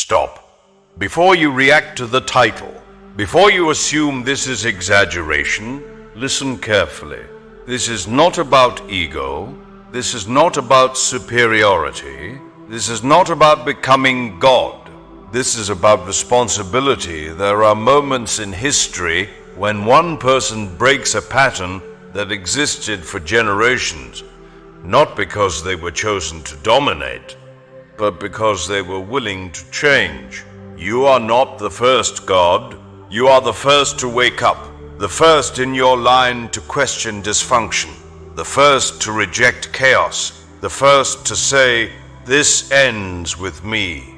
Stop. Before you react to the title, before you assume this is exaggeration, listen carefully. This is not about ego. This is not about superiority. This is not about becoming God. This is about responsibility. There are moments in history when one person breaks a pattern that existed for generations, not because they were chosen to dominate, but because they were willing to change. You are not the first God. You are the first to wake up, the first in your line to question dysfunction, the first to reject chaos, the first to say, "This ends with me."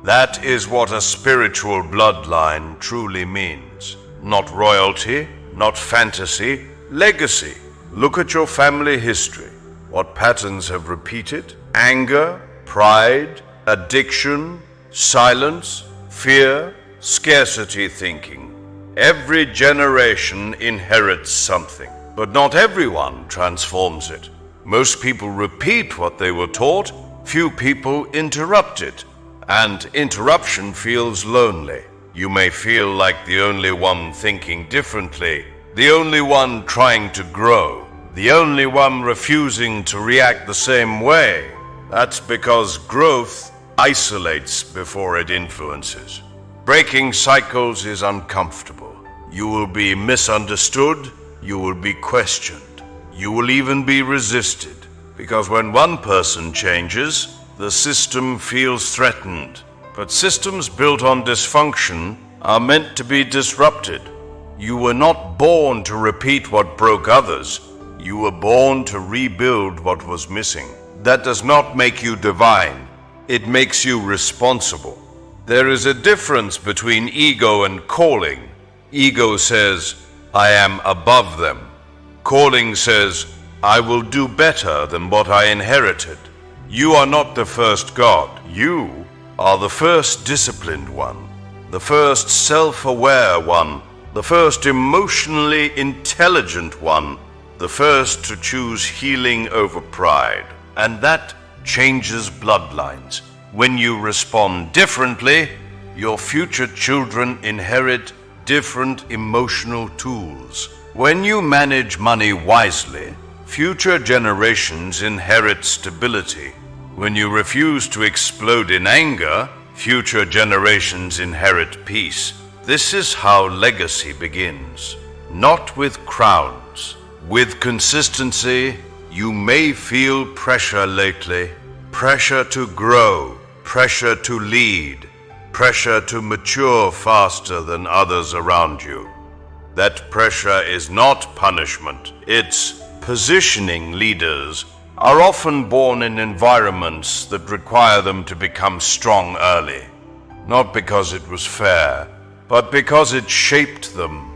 That is what a spiritual bloodline truly means. Not royalty, not fantasy, legacy. Look at your family history. What patterns have repeated? Anger, pride, addiction, silence, fear, scarcity thinking. Every generation inherits something, but not everyone transforms it. Most people repeat what they were taught, few people interrupt it, and interruption feels lonely. You may feel like the only one thinking differently, the only one trying to grow, the only one refusing to react the same way. That's because growth isolates before it influences. Breaking cycles is uncomfortable. You will be misunderstood, you will be questioned, you will even be resisted. Because when one person changes, the system feels threatened. But systems built on dysfunction are meant to be disrupted. You were not born to repeat what broke others. You were born to rebuild what was missing. That does not make you divine. It makes you responsible. There is a difference between ego and calling. Ego says, "I am above them." Calling says, "I will do better than what I inherited." You are not the first God. You are the first disciplined one, the first self-aware one, the first emotionally intelligent one, the first to choose healing over pride. And that changes bloodlines. When you respond differently, your future children inherit different emotional tools. When you manage money wisely, future generations inherit stability. When you refuse to explode in anger, future generations inherit peace. This is how legacy begins. Not with crowns. With consistency. You may feel pressure lately. Pressure to grow. Pressure to lead. Pressure to mature faster than others around you. That pressure is not punishment. It's positioning. Leaders are often born in environments that require them to become strong early. Not because it was fair, but because it shaped them.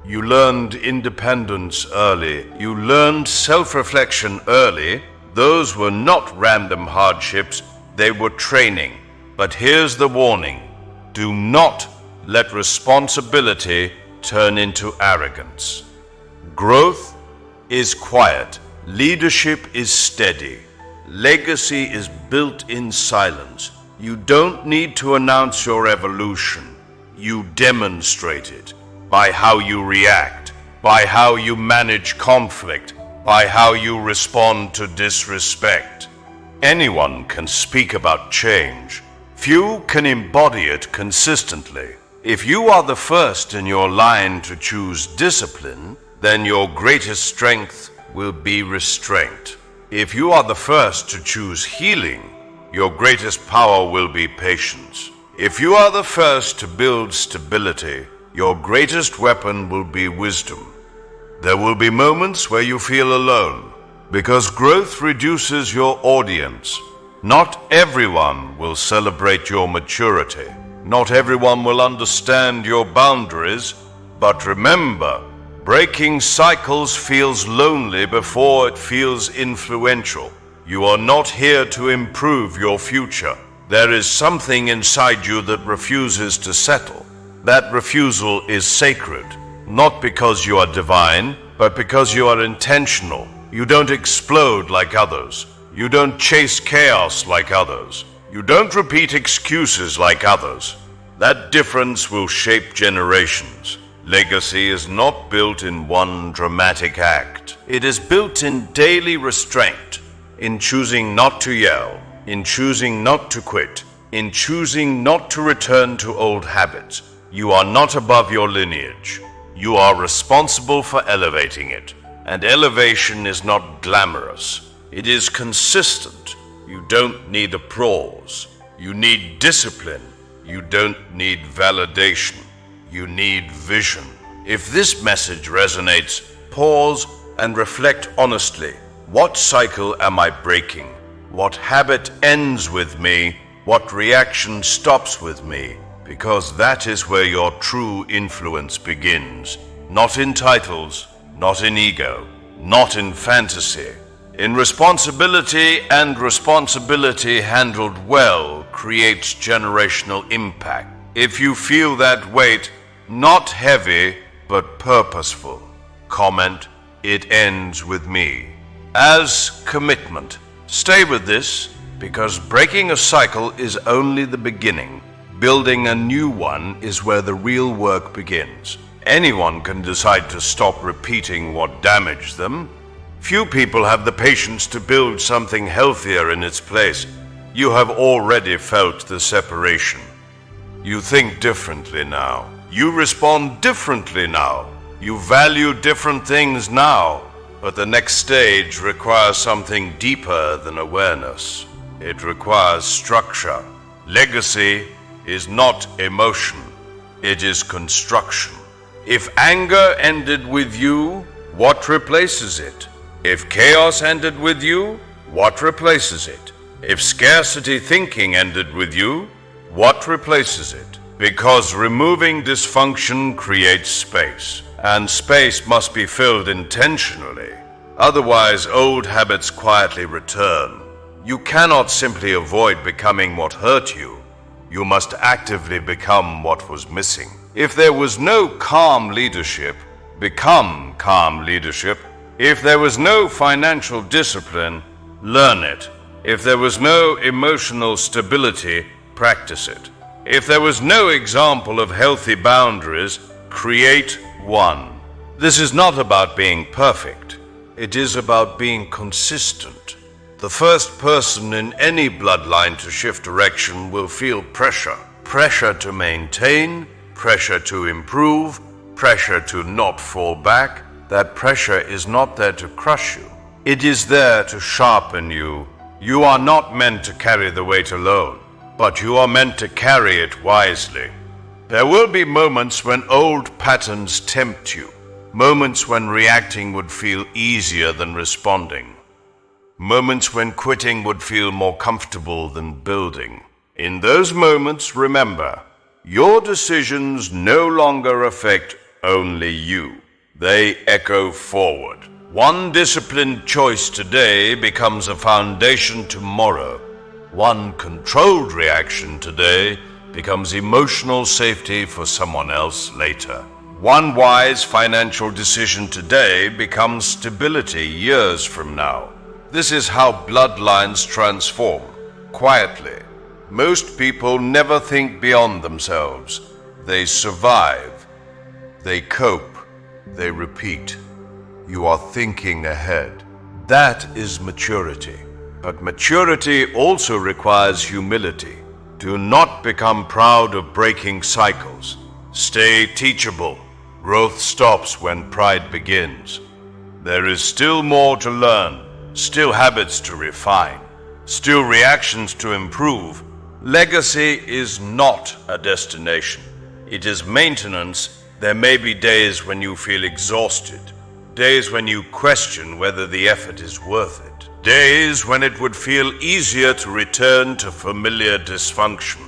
You learned independence early. You learned self-reflection early. Those were not random hardships, they were training. But here's the warning. Do not let responsibility turn into arrogance. Growth is quiet. Leadership is steady. Legacy is built in silence. You don't need to announce your evolution. You demonstrate it by how you react, by how you manage conflict, by how you respond to disrespect. Anyone can speak about change. Few can embody it consistently. If you are the first in your line to choose discipline, then your greatest strength will be restraint. If you are the first to choose healing, your greatest power will be patience. If you are the first to build stability, your greatest weapon will be wisdom. There will be moments where you feel alone, because growth reduces your audience. Not everyone will celebrate your maturity. Not everyone will understand your boundaries. But remember, breaking cycles feels lonely before it feels influential. You are not here to improve your future. There is something inside you that refuses to settle. That refusal is sacred, not because you are divine, but because you are intentional. You don't explode like others. You don't chase chaos like others. You don't repeat excuses like others. That difference will shape generations. Legacy is not built in one dramatic act. It is built in daily restraint, in choosing not to yell, in choosing not to quit, in choosing not to return to old habits. You are not above your lineage. You are responsible for elevating it. And elevation is not glamorous. It is consistent. You don't need applause. You need discipline. You don't need validation. You need vision. If this message resonates, pause and reflect honestly. What cycle am I breaking? What habit ends with me? What reaction stops with me? Because that is where your true influence begins. Not in titles, not in ego, not in fantasy. In responsibility, and responsibility handled well creates generational impact. If you feel that weight, not heavy, but purposeful, comment, "It ends with me." As commitment, stay with this, because breaking a cycle is only the beginning. Building a new one is where the real work begins. Anyone can decide to stop repeating what damaged them. Few people have the patience to build something healthier in its place. You have already felt the separation. You think differently now. You respond differently now. You value different things now. But the next stage requires something deeper than awareness. It requires structure. Legacy is not emotion. It is construction. If anger ended with you, what replaces it? If chaos ended with you, what replaces it? If scarcity thinking ended with you, what replaces it? Because removing dysfunction creates space, and space must be filled intentionally. Otherwise, old habits quietly return. You cannot simply avoid becoming what hurt you. You must actively become what was missing. If there was no calm leadership, become calm leadership. If there was no financial discipline, learn it. If there was no emotional stability, practice it. If there was no example of healthy boundaries, create one. This is not about being perfect. It is about being consistent. The first person in any bloodline to shift direction will feel pressure. Pressure to maintain, pressure to improve, pressure to not fall back. That pressure is not there to crush you. It is there to sharpen you. You are not meant to carry the weight alone, but you are meant to carry it wisely. There will be moments when old patterns tempt you, moments when reacting would feel easier than responding, moments when quitting would feel more comfortable than building. In those moments, remember, your decisions no longer affect only you. They echo forward. One disciplined choice today becomes a foundation tomorrow. One controlled reaction today becomes emotional safety for someone else later. One wise financial decision today becomes stability years from now. This is how bloodlines transform, quietly. Most people never think beyond themselves. They survive. They cope. They repeat. You are thinking ahead. That is maturity. But maturity also requires humility. Do not become proud of breaking cycles. Stay teachable. Growth stops when pride begins. There is still more to learn, still habits to refine, still reactions to improve. Legacy is not a destination. It is maintenance. There may be days when you feel exhausted, days when you question whether the effort is worth it, days when it would feel easier to return to familiar dysfunction.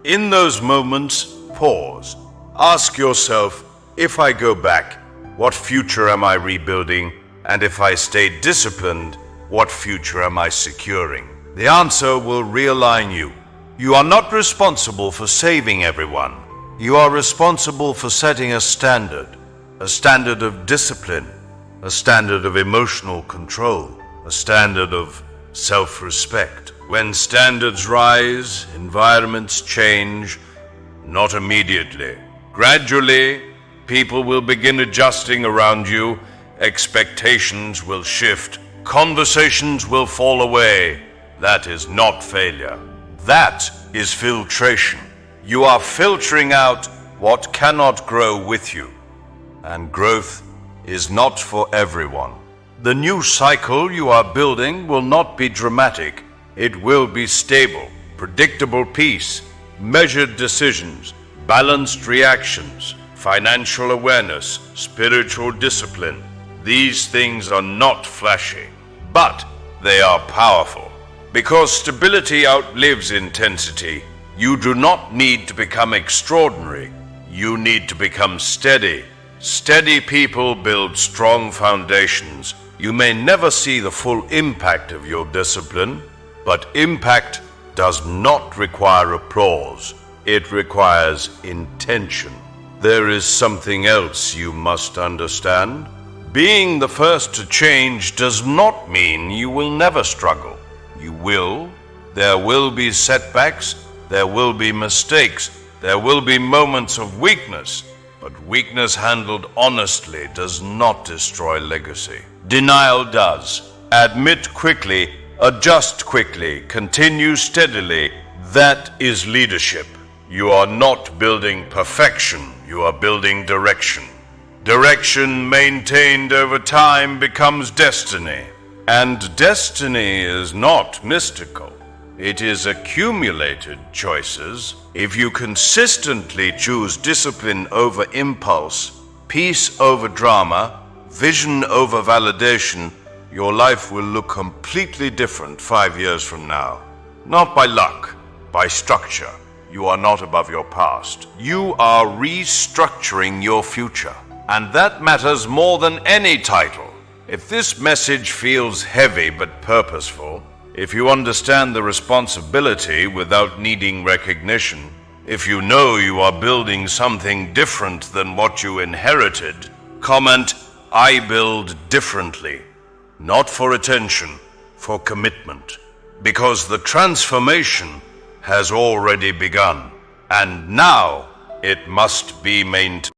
In those moments, pause. Ask yourself, if I go back, what future am I rebuilding? And if I stay disciplined, what future am I securing? The answer will realign you. You are not responsible for saving everyone. You are responsible for setting a standard of discipline, a standard of emotional control, a standard of self-respect. When standards rise, environments change, not immediately. Gradually, people will begin adjusting around you, expectations will shift, conversations will fall away. That is not failure. That is filtration. You are filtering out what cannot grow with you. And growth is not for everyone. The new cycle you are building will not be dramatic. It will be stable, predictable peace, measured decisions, balanced reactions, financial awareness, spiritual discipline. These things are not flashy, but they are powerful. Because stability outlives intensity, you do not need to become extraordinary. You need to become steady. Steady people build strong foundations. You may never see the full impact of your discipline, but impact does not require applause. It requires intention. There is something else you must understand. Being the first to change does not mean you will never struggle. You will. There will be setbacks. There will be mistakes. There will be moments of weakness. But weakness handled honestly does not destroy legacy. Denial does. Admit quickly, adjust quickly, continue steadily. That is leadership. You are not building perfection. You are building direction. Direction maintained over time becomes destiny. And destiny is not mystical. It is accumulated choices. If you consistently choose discipline over impulse, peace over drama, vision over validation, your life will look completely different 5 years from now. Not by luck, by structure. You are not above your past. You are restructuring your future. And that matters more than any title. If this message feels heavy but purposeful, if you understand the responsibility without needing recognition, if you know you are building something different than what you inherited, comment, "I build differently." Not for attention, for commitment. Because the transformation has already begun, and now it must be maintained.